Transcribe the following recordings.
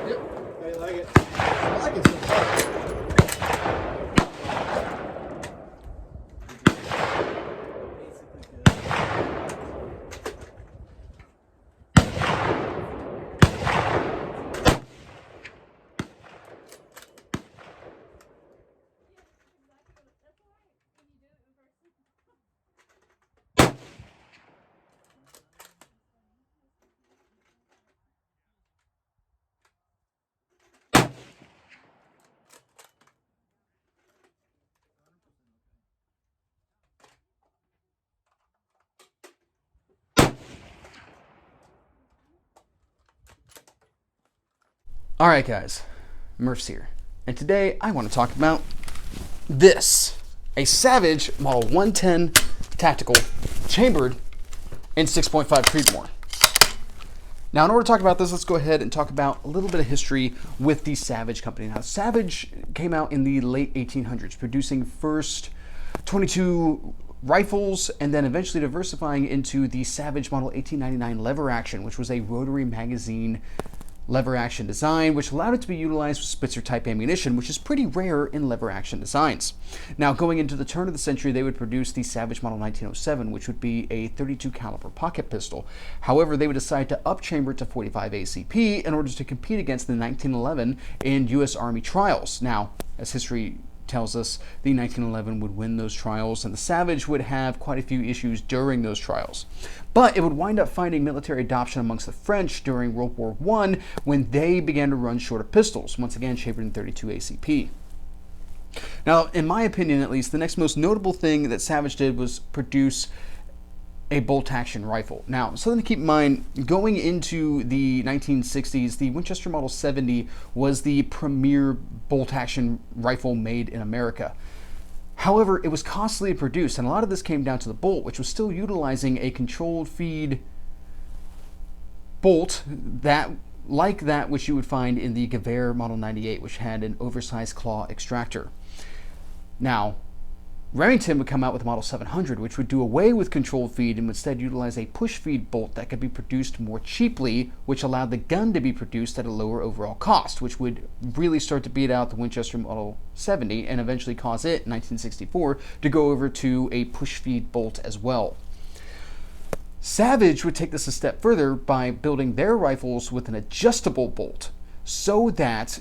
Yep. How you like it? I like it so far. Alright guys, Murph's here, and today I want to talk about this, a Savage Model 110 Tactical, chambered in 6.5 Creedmoor. Now in order to talk about this, let's go ahead and talk about a little bit of history with the Savage company. Now Savage came out in the late 1800s, producing first 22 rifles and then eventually diversifying into the Savage Model 1899 lever action, which was a rotary magazine lever action design, which allowed it to be utilized with Spitzer type ammunition, which is pretty rare in lever action designs. Now going into the turn of the century, they would produce the Savage Model 1907, which would be a 32 caliber pocket pistol. However, they would decide to upchamber it to 45 ACP in order to compete against the 1911 in US Army trials. Now, as history tells us, the 1911 would win those trials, and the Savage would have quite a few issues during those trials. But it would wind up finding military adoption amongst the French during World War I when they began to run shorter pistols, once again chambered in 32 ACP. Now, in my opinion at least, the next most notable thing that Savage did was produce a bolt-action rifle. Now, something to keep in mind, going into the 1960s, the Winchester Model 70 was the premier bolt-action rifle made in America. However, it was costly to produce, and a lot of this came down to the bolt, which was still utilizing a controlled feed bolt like that which you would find in the Gewehr Model 98, which had an oversized claw extractor. Now, Remington would come out with a Model 700, which would do away with controlled feed and would instead utilize a push feed bolt that could be produced more cheaply, which allowed the gun to be produced at a lower overall cost, which would really start to beat out the Winchester Model 70 and eventually cause it, in 1964, to go over to a push feed bolt as well. Savage would take this a step further by building their rifles with an adjustable bolt so that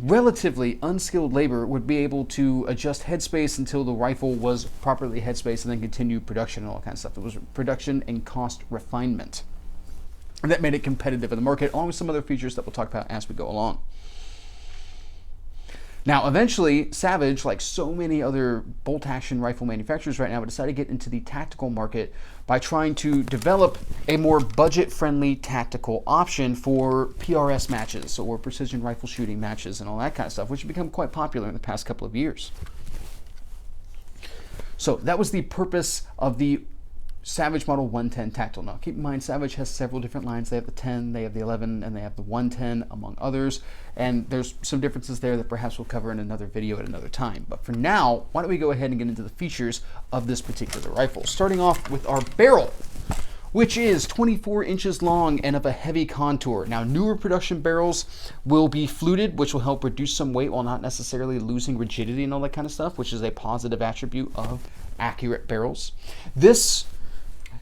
relatively unskilled labor would be able to adjust headspace until the rifle was properly headspace and then continue production and all that kind of stuff. It was production and cost refinement. And that made it competitive in the market, along with some other features that we'll talk about as we go along. Now, eventually, Savage, like so many other bolt-action rifle manufacturers right now, would decide to get into the tactical market by trying to develop a more budget-friendly tactical option for PRS matches, or precision rifle shooting matches, and all that kind of stuff, which have become quite popular in the past couple of years. So that was the purpose of the Savage Model 110 Tactical. Now, keep in mind, Savage has several different lines. They have the 10, they have the 11, and they have the 110, among others. And there's some differences there that perhaps we'll cover in another video at another time. But for now, why don't we go ahead and get into the features of this particular rifle. Starting off with our barrel, which is 24 inches long and of a heavy contour. Now, newer production barrels will be fluted, which will help reduce some weight while not necessarily losing rigidity and all that kind of stuff, which is a positive attribute of accurate barrels. This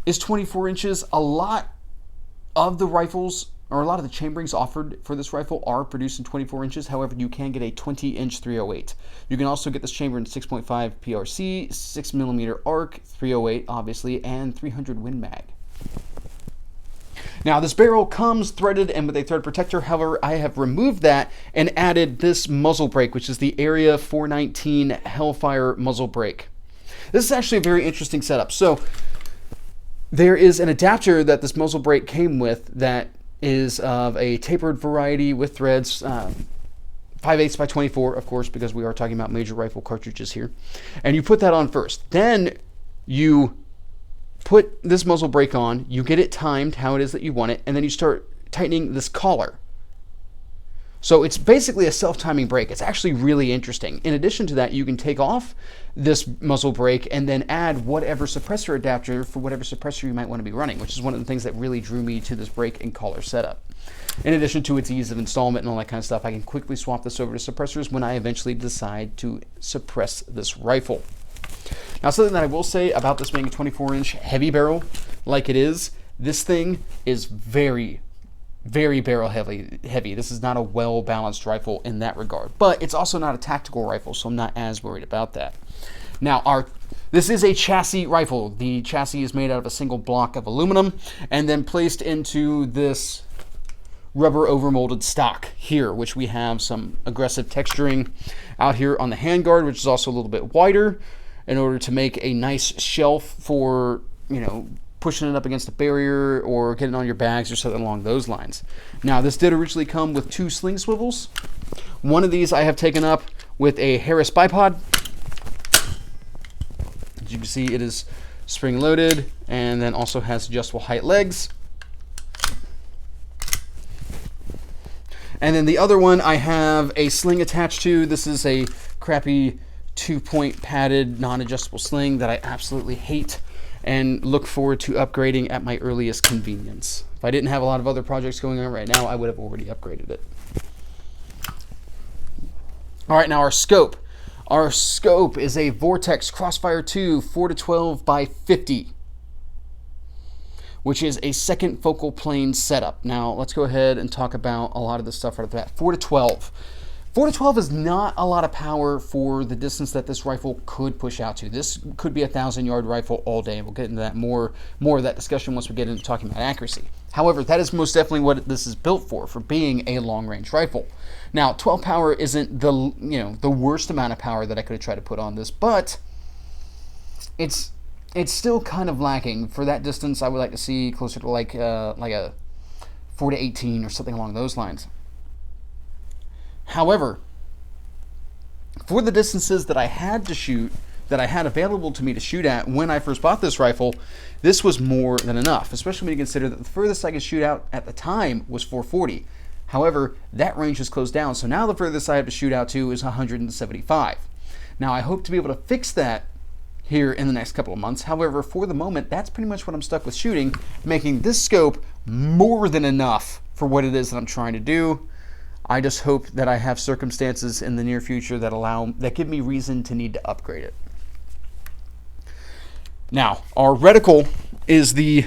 is 24 inches. A lot of the rifles, or a lot of the chamberings offered for this rifle are produced in 24 inches. However, you can get a 20-inch 308. You can also get this chamber in 6.5 PRC, 6mm arc, 308 obviously, and 300 Win Mag. Now, this barrel comes threaded and with a thread protector. However, I have removed that and added this muzzle brake, which is the Area 419 Hellfire muzzle brake. This is actually a very interesting setup. So there is an adapter that this muzzle brake came with that is of a tapered variety with threads, 5/8 by 24, of course, because we are talking about major rifle cartridges here. And you put that on first. Then you put this muzzle brake on, you get it timed how it is that you want it, and then you start tightening this collar. So it's basically a self-timing brake. It's actually really interesting. In addition to that, you can take off this muzzle brake and then add whatever suppressor adapter for whatever suppressor you might want to be running, which is one of the things that really drew me to this brake and collar setup. In addition to its ease of installment and all that kind of stuff, I can quickly swap this over to suppressors when I eventually decide to suppress this rifle. Now, something that I will say about this being a 24-inch heavy barrel like it is, this thing is very barrel heavy. This is not a well-balanced rifle in that regard, but it's also not a tactical rifle, so I'm not as worried about that. Now, this is a chassis rifle. The chassis is made out of a single block of aluminum and then placed into this rubber overmolded stock here, which we have some aggressive texturing out here on the handguard, which is also a little bit wider in order to make a nice shelf for, pushing it up against a barrier or getting on your bags or something along those lines. Now, this did originally come with 2 sling swivels. One of these I have taken up with a Harris bipod. As you can see, it is spring loaded and then also has adjustable height legs. And then the other one I have a sling attached to. This is a crappy 2-point padded non-adjustable sling that I absolutely hate and look forward to upgrading at my earliest convenience. If I didn't have a lot of other projects going on right now, I would have already upgraded it. All right, now our scope. Our scope is a Vortex Crossfire 2 4-12 by 50, which is a second focal plane setup. Now, let's go ahead and talk about a lot of this stuff right off the bat. 4-12. 4-12 is not a lot of power for the distance that this rifle could push out to. This could be a 1,000-yard rifle all day. We'll get into that more of that discussion once we get into talking about accuracy. However, that is most definitely what this is built for being a long-range rifle. Now, 12 power isn't the worst amount of power that I could have tried to put on this, but it's still kind of lacking. For that distance, I would like to see closer to like a 4-18 or something along those lines. However, for the distances that I had to shoot, that I had available to me to shoot at when I first bought this rifle, this was more than enough, especially when you consider that the furthest I could shoot out at the time was 440. However, that range has closed down, so now the furthest I have to shoot out to is 175. Now, I hope to be able to fix that here in the next couple of months. However, for the moment, that's pretty much what I'm stuck with shooting, making this scope more than enough for what it is that I'm trying to do. I just hope that I have circumstances in the near future that give me reason to need to upgrade it. Now, our reticle is the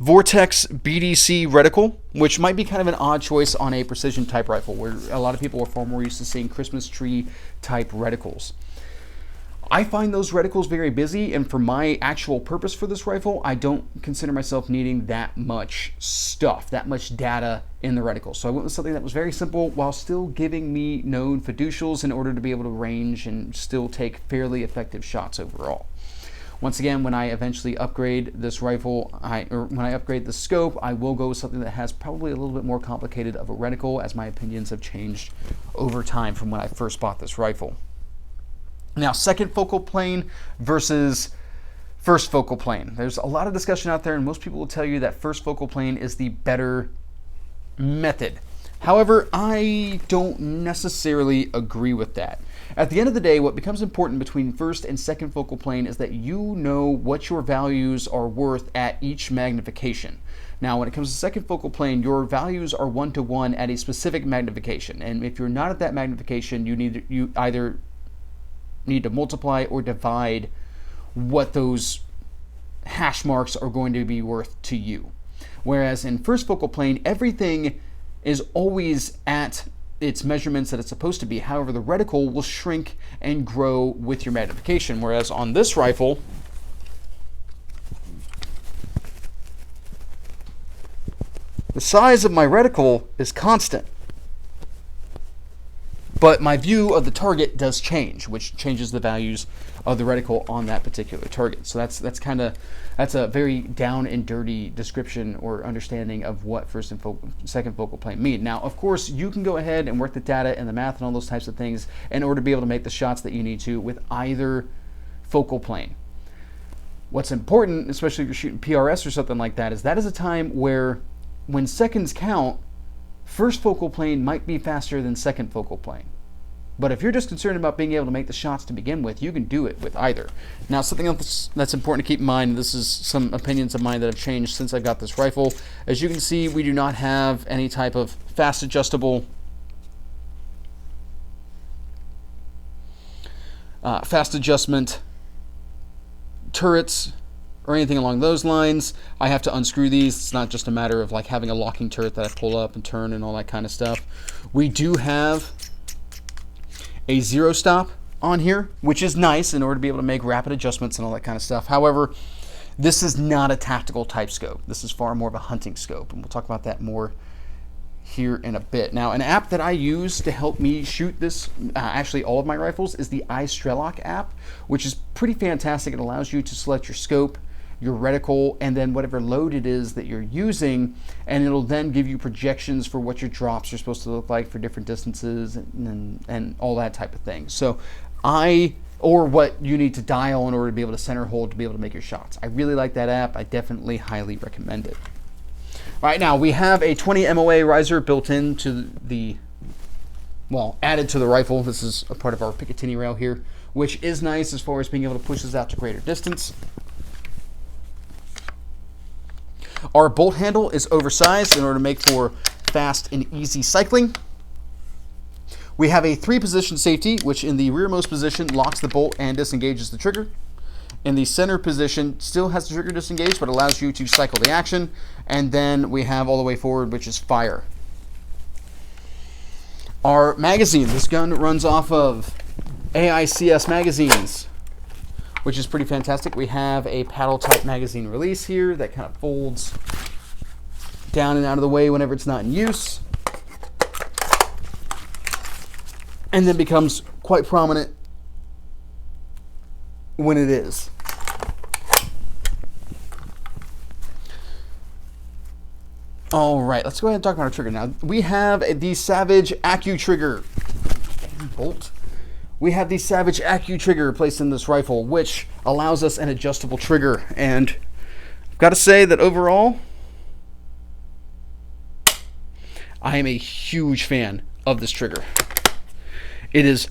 Vortex BDC reticle, which might be kind of an odd choice on a precision type rifle, where a lot of people are far more used to seeing Christmas tree type reticles. I find those reticles very busy, and for my actual purpose for this rifle, I don't consider myself needing that much stuff, that much data in the reticle. So I went with something that was very simple while still giving me known fiducials in order to be able to range and still take fairly effective shots overall. Once again, when I eventually upgrade this rifle, when I upgrade the scope, I will go with something that has probably a little bit more complicated of a reticle, as my opinions have changed over time from when I first bought this rifle. Now, second focal plane versus first focal plane. There's a lot of discussion out there, and most people will tell you that first focal plane is the better method. However, I don't necessarily agree with that. At the end of the day, what becomes important between first and second focal plane is that you know what your values are worth at each magnification. Now, when it comes to second focal plane, your values are 1-to-1 at a specific magnification, and if you're not at that magnification, you either need to multiply or divide what those hash marks are going to be worth to you. Whereas in first focal plane, everything is always at its measurements that it's supposed to be. However, the reticle will shrink and grow with your magnification. Whereas on this rifle, the size of my reticle is constant, but my view of the target does change, which changes the values of the reticle on that particular target. So that's a very down and dirty description or understanding of what first and second focal plane mean. Now, of course, you can go ahead and work the data and the math and all those types of things in order to be able to make the shots that you need to with either focal plane. What's important, especially if you're shooting PRS or something like that is a time where, when seconds count, first focal plane might be faster than second focal plane. But if you're just concerned about being able to make the shots to begin with, you can do it with either. Now, something else that's important to keep in mind, this is some opinions of mine that have changed since I got this rifle. As you can see, we do not have any type of fast adjustment turrets or anything along those lines. I have to unscrew these. It's not just a matter of like having a locking turret that I pull up and turn and all that kind of stuff. We do have a zero stop on here, which is nice in order to be able to make rapid adjustments and all that kind of stuff. However, this is not a tactical type scope. This is far more of a hunting scope, and we'll talk about that more here in a bit. Now, an app that I use to help me shoot this, actually all of my rifles, is the iStrellock app, which is pretty fantastic. It allows you to select your scope, your reticle, and then whatever load it is that you're using, and it'll then give you projections for what your drops are supposed to look like for different distances and all that type of thing. So or what you need to dial in order to be able to center hold to be able to make your shots. I really like that app. I definitely highly recommend it. All right, now we have a 20 MOA riser built into added to the rifle. This is a part of our Picatinny rail here, which is nice as far as being able to push this out to greater distance. Our bolt handle is oversized in order to make for fast and easy cycling. We have a 3-position safety, which in the rearmost position locks the bolt and disengages the trigger. In the center position, still has the trigger disengaged, but allows you to cycle the action. And then we have all the way forward, which is fire. Our magazine, this gun runs off of AICS magazines, which is pretty fantastic. We have a paddle type magazine release here that kind of folds down and out of the way whenever it's not in use, and then becomes quite prominent when it is. All right, let's go ahead and talk about our trigger now. We have the Savage Accu Trigger. Bolt. We have the Savage Accu Trigger placed in this rifle, which allows us an adjustable trigger. And I've got to say that overall, I am a huge fan of this trigger. It is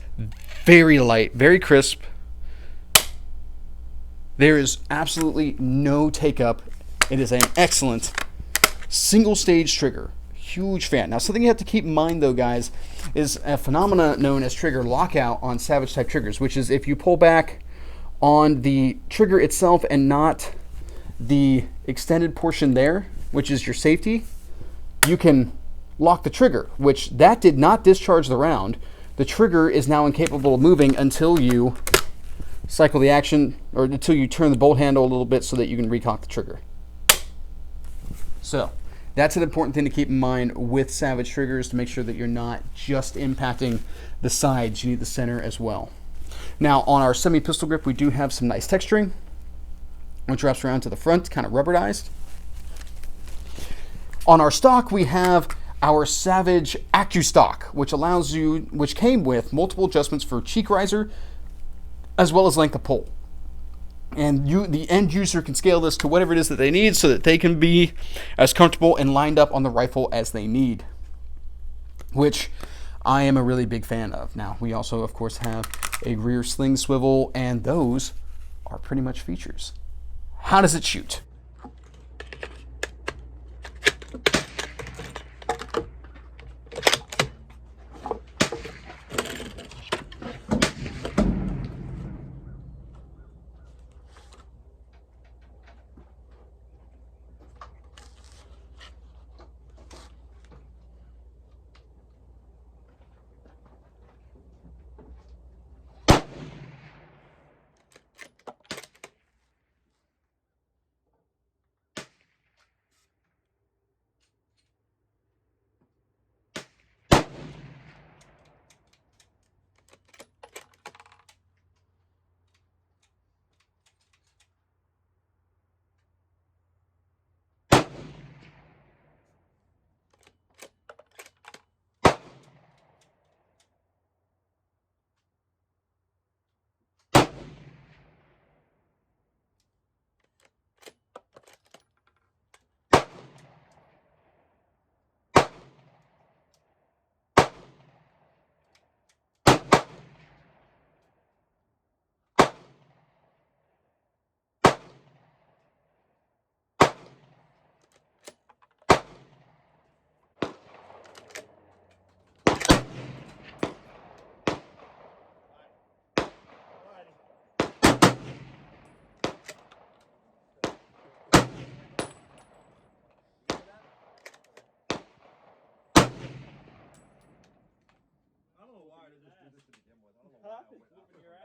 very light, very crisp. There is absolutely no take up. It is an excellent single stage trigger. Huge fan. Now, something you have to keep in mind though, guys, is a phenomena known as trigger lockout on Savage type triggers, which is if you pull back on the trigger itself and not the extended portion there, which is your safety, you can lock the trigger, which that did not discharge the round. The trigger is now incapable of moving until you cycle the action, or until you turn the bolt handle a little bit so that you can recock the trigger. So that's an important thing to keep in mind with Savage triggers, to make sure that you're not just impacting the sides, you need the center as well. Now, on our semi-pistol grip, we do have some nice texturing, which wraps around to the front, kind of rubberized. On our stock, we have our Savage Accu Stock, which came with multiple adjustments for cheek riser, as well as length of pull. And the end user can scale this to whatever it is that they need so that they can be as comfortable and lined up on the rifle as they need, which I am a really big fan of. Now, we also, of course, have a rear sling swivel, and those are pretty much features. How does it shoot?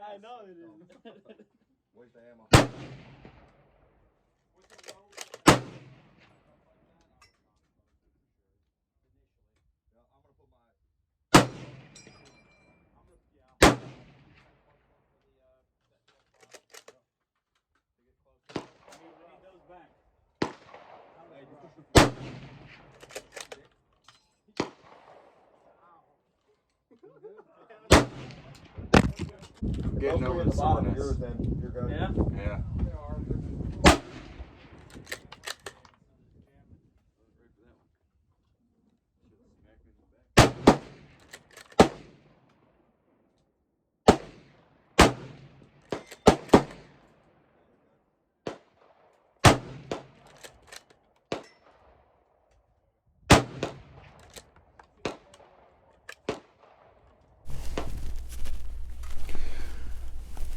I know it is. Waste the ammo. Yeah, I'm gonna put my. Getting over the bottom of soreness. yours, then you're good. Yeah? Yeah.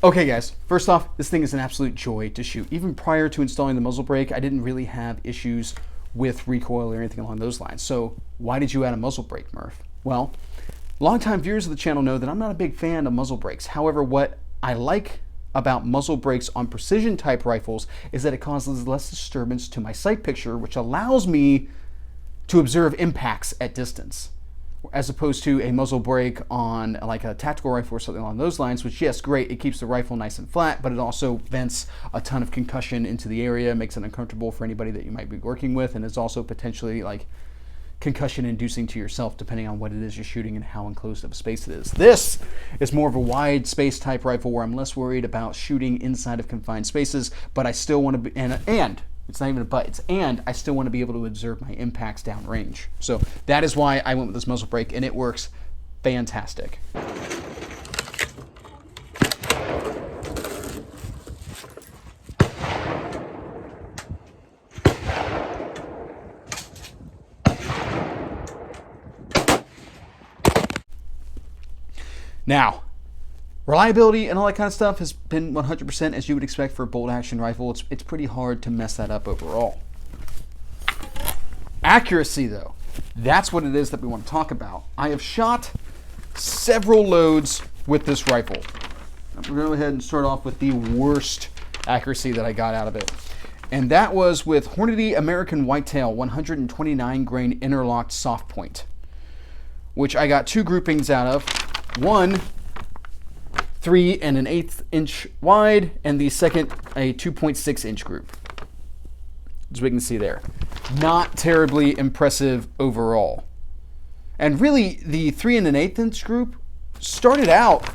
Okay guys, first off, this thing is an absolute joy to shoot. Even prior to installing the muzzle brake, I didn't really have issues with recoil or anything along those lines. So why did you add a muzzle brake, Murph? Well, longtime viewers of the channel know that I'm not a big fan of muzzle brakes. However, what I like about muzzle brakes on precision type rifles is that it causes less disturbance to my sight picture, which allows me to observe impacts at distance, as opposed to a muzzle brake on like a tactical rifle or something along those lines, which, yes, great, it keeps the rifle nice and flat, but it also vents a ton of concussion into the area, makes it uncomfortable for anybody that you might be working with, and is also potentially like concussion inducing to yourself depending on what it is you're shooting and how enclosed of a space it is. This is more of a wide space type rifle where I'm less worried about shooting inside of confined spaces, but I still want to be, and it's not even a but, and I still want to be able to observe my impacts downrange. So that is why I went with this muzzle brake, and it works fantastic. Now, reliability and all that kind of stuff has been 100% as you would expect for a bolt action rifle. It's pretty hard to mess that up overall. Accuracy, though, that's what it is that we want to talk about. I have shot several loads with this rifle. I'm going to go ahead and start off with the worst accuracy that I got out of it. And that was with Hornady American Whitetail 129 grain interlocked soft point, which I got two groupings out of. One 3 1/8 inch wide, and the second a 2.6 inch group, as we can see there. Not terribly impressive overall. And really, the 3 1/8 inch group started out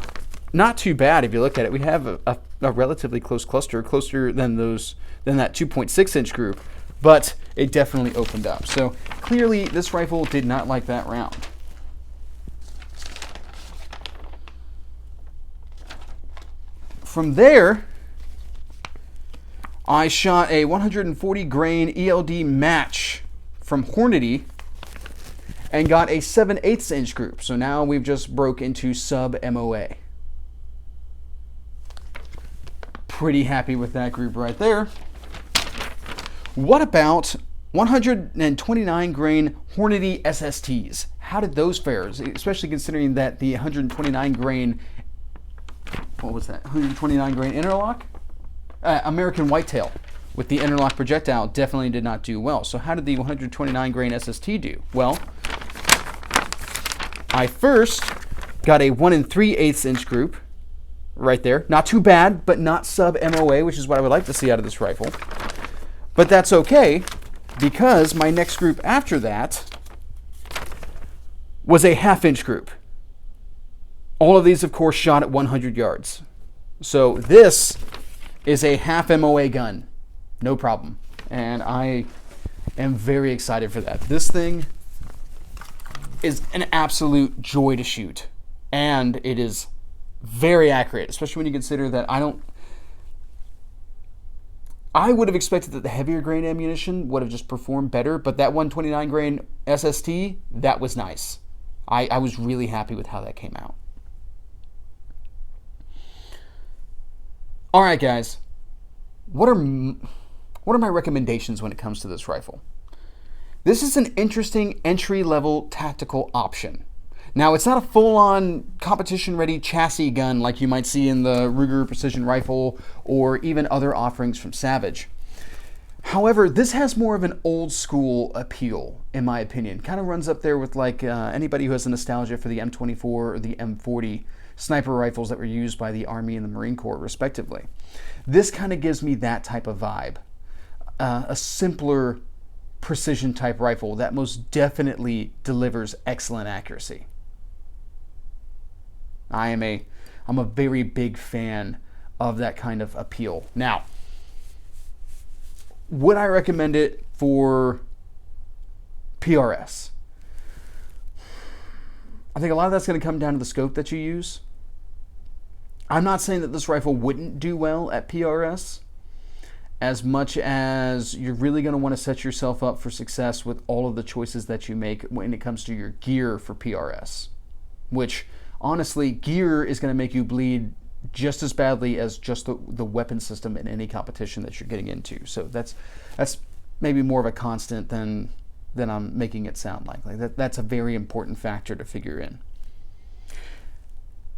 not too bad if you look at it. We have a relatively close cluster, closer than that 2.6 inch group, but it definitely opened up. So clearly, this rifle did not like that round. From there, I shot a 140 grain ELD match from Hornady and got a 7/8 inch group. So now we've just broke into sub MOA. Pretty happy with that group right there. What about 129 grain Hornady SSTs? How did those fare? Especially considering that the 129 grain, what was that, 129 grain interlock? American Whitetail with the interlock projectile definitely did not do well. So how did the 129 grain SST do? Well, I first got a 1 3/8 inch group right there. Not too bad, but not sub MOA, which is what I would like to see out of this rifle. But that's okay, because my next group after that was a 1/2 inch group. All of these, of course, shot at 100 yards. So this is a 1/2 MOA gun, no problem. And I am very excited for that. This thing is an absolute joy to shoot. And it is very accurate, especially when you consider that I would have expected that the heavier grain ammunition would have just performed better, but that 129 grain SST, that was nice. I was really happy with how that came out. All right, guys, what are my recommendations when it comes to this rifle? This is an interesting entry-level tactical option. Now, it's not a full-on competition-ready chassis gun like you might see in the Ruger Precision Rifle or even other offerings from Savage. However, this has more of an old-school appeal, in my opinion. Kind of runs up there with like anybody who has a nostalgia for the M24 or the M40 sniper rifles that were used by the Army and the Marine Corps, respectively. This kind of gives me that type of vibe. A simpler precision-type rifle that most definitely delivers excellent accuracy. I'm a very big fan of that kind of appeal. Now, would I recommend it for PRS? I think a lot of that's going to come down to the scope that you use. I'm not saying that this rifle wouldn't do well at PRS, as much as you're really going to want to set yourself up for success with all of the choices that you make when it comes to your gear for PRS. Which, honestly, gear is going to make you bleed just as badly as just the weapon system in any competition that you're getting into. So that's maybe more of a constant than I'm making it sound like. That's a very important factor to figure in.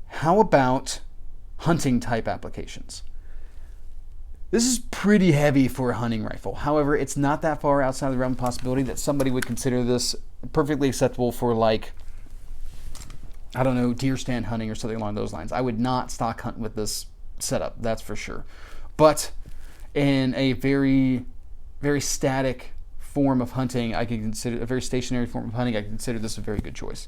How about hunting type applications? This is pretty heavy for a hunting rifle. However, it's not that far outside the realm of possibility that somebody would consider this perfectly acceptable for, like, I don't know, deer stand hunting or something along those lines. I would not stock hunt with this setup, that's for sure. But in a very, very static form of hunting, I can consider a very stationary form of hunting, I consider this a very good choice.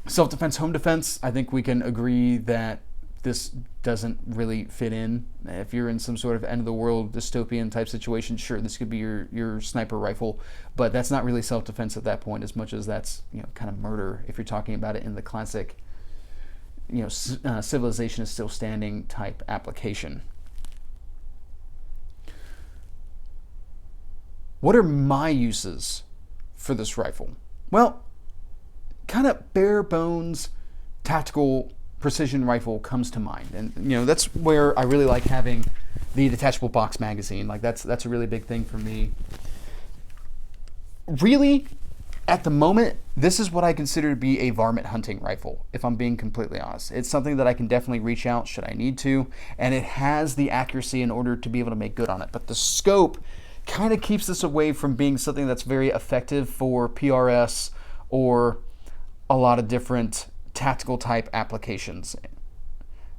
Self-defense, home defense, I think we can agree that this doesn't really fit in. If you're in some sort of end-of-the-world dystopian type situation, sure, this could be your sniper rifle, but that's not really self-defense at that point, as much as that's, you know, kind of murder if you're talking about it in the classic, you know, civilization is still standing type application. What are my uses for this rifle? Well, kind of bare bones tactical precision rifle comes to mind, and you know, that's where I really like having the detachable box magazine. Like that's a really big thing for me. Really, at the moment, this is what I consider to be a varmint hunting rifle, if I'm being completely honest. It's something that I can definitely reach out should I need to, and it has the accuracy in order to be able to make good on it. But the scope kind of keeps this away from being something that's very effective for PRS or a lot of different tactical type applications.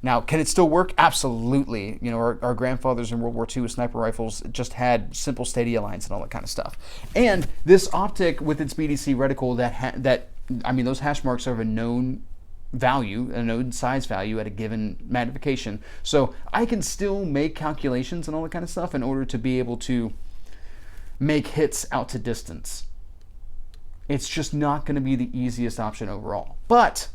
Now, can it still work? Absolutely. You know, our grandfathers in World War II with sniper rifles just had simple stadia lines and all that kind of stuff. And this optic with its BDC reticle I mean, those hash marks are of a known value, a known size value at a given magnification. So I can still make calculations and all that kind of stuff in order to be able to make hits out to distance. It's just not going to be the easiest option overall. But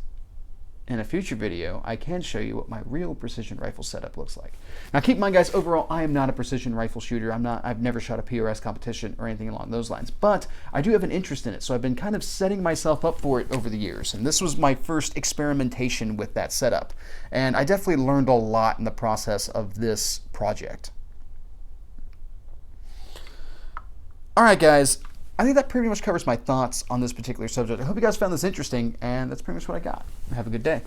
in a future video, I can show you what my real precision rifle setup looks like. Now keep in mind, guys, overall, I am not a precision rifle shooter. I've never shot a PRS competition or anything along those lines, but I do have an interest in it. So I've been kind of setting myself up for it over the years. And this was my first experimentation with that setup. And I definitely learned a lot in the process of this project. All right, guys. I think that pretty much covers my thoughts on this particular subject. I hope you guys found this interesting, and that's pretty much what I got. Have a good day.